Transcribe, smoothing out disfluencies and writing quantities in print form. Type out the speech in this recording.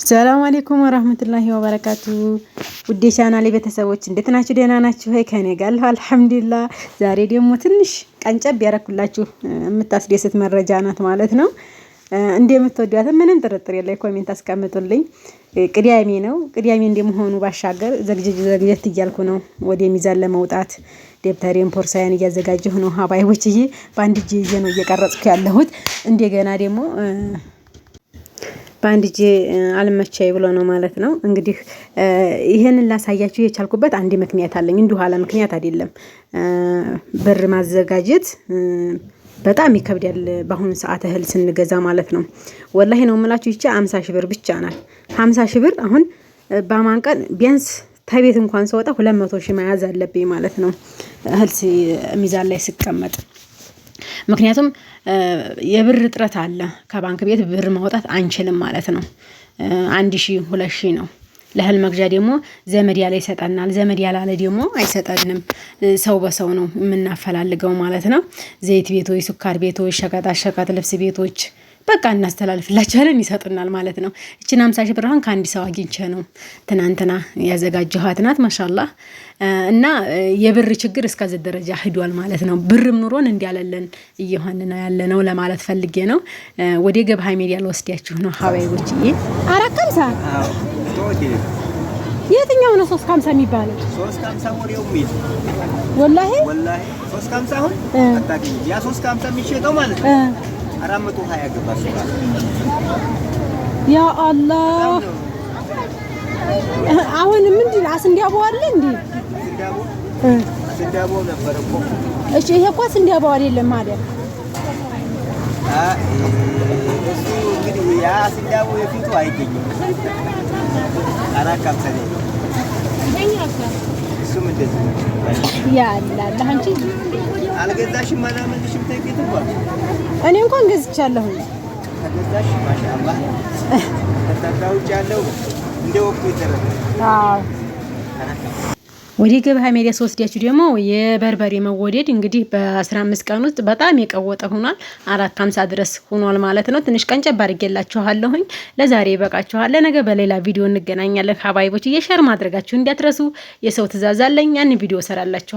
ሰላም አለይኩም ወራህመቱላሂ ወበረካቱ። ውዴ ቻናሌ ቤተሰቦች እንዴት ናችሁ? ደህና ናችሁ? ከኔ ጋር አልሐምዱሊላህ። ዛሬ ደግሞ ትንሽ ቀንጨብ ያረኩላችሁ የምታስደስት መረጃ ናት ማለት ነው። እንደምትወዷት ምንም ጥርጥር የለኝ። ኮሜንት አስቀምጡልኝ። ቅዳሜ ነው። ቅዳሜ እንደመሆኑ ባሻገር ዘግጀት እያልኩ ነው ወደ ሚዛን ለመውጣት ደብተሬን ፖርሳዬን እያዘጋጀሁ ነው። ሀባይቦችዬ በአንድ እጄ ይዤ ነው እየቀረጽኩ ያለሁት። እንደገና ደግሞ በአንድ እጄ አልመቻይ ብሎ ነው ማለት ነው። እንግዲህ ይሄንን ላሳያችሁ የቻልኩበት አንድ ምክንያት አለኝ። እንዲሁ አለ ምክንያት አይደለም። ብር ማዘጋጀት በጣም ይከብዳል በአሁኑ ሰዓት እህል ስንገዛ ማለት ነው። ወላሂ ነው የምላችሁ። ይቻ 50 ሺህ ብር ብቻ ናት። 50 ሺህ ብር አሁን በማን ቀን ቢያንስ ተቤት እንኳን ስወጣ 200 ሺህ መያዝ አለብኝ ማለት ነው እህል ሚዛን ላይ ስቀመጥ። ምክንያቱም የብር እጥረት አለ። ከባንክ ቤት ብር ማውጣት አንችልም ማለት ነው። 1000 2000 ነው። ለእህል መግዣ ደግሞ ዘመድ ያለ ይሰጠናል፣ ዘመድ ያላለ ደግሞ አይሰጠንም። ሰው በሰው ነው የምናፈላልገው ማለት ነው። ዘይት ቤቶች፣ ሱካር ቤቶች፣ ሸቀጣ ሸቀጥ ልብስ ቤቶች በቃ እናስተላልፍላቸዋለን ይሰጡናል ማለት ነው። እቺን 50 ሺህ ብር አሁን ከአንድ ሰው አግኝቼ ነው ትናንትና ያዘጋጀኋት ናት። ማሻአላህ። እና የብር ችግር እስከዚህ ደረጃ ሄዷል ማለት ነው። ብርም ኑሮን እንዲያለለን እየሆነ ነው ያለ ነው ለማለት ፈልጌ ነው። ወደ ገበያ ሚዲያ ልወስዳችሁ ነው ሀባይቦችዬ። 450 የትኛው ነው 350 የሚባለው? 350 ወሬው ሚል ወላሂ 350 አሁን አታገኝ። ያ 350 የሚሸጠው ማለት ነው 420 ገባሽ። ያ አላህ። አሁን ምንድን አስንዲያቦ አለ እንዴ? ስንዳቦ ነበር እኮ። እሺ ይሄ እኮ ስንዲያቦ አይደለም ማለት እሱ እንግዲህ ያ ስንዳቦ የፊቱ አይገኝም። አራካም ሰኔ እሱም እንደዚህ ያ አላህ። አንቺ አልገዛሽም አላመንሽም። ተይቂት እንኳን እኔ እንኳን ገዝቻለሁ። ተገዛሽ ማሻአላህ። ተታውጭ ያለው እንደ ወቅቱ ይደረግ። አዎ። ወደ ገበያ ሜዲያ ወስዳችሁ ደግሞ የበርበሬ መወደድ እንግዲህ በ15 ቀን ውስጥ በጣም የቀወጠ ሆኗል። 450 ድረስ ሆኗል ማለት ነው። ትንሽ ቀንጨብ አድርጌላችኋለሁኝ። ለዛሬ ይበቃችኋል። ለነገ በሌላ ቪዲዮ እንገናኛለን። ሀባይቦች እየሸር ማድረጋችሁ እንዳትረሱ። የሰው ትእዛዝ አለኝ። ያን ቪዲዮ ሰራላችኋል።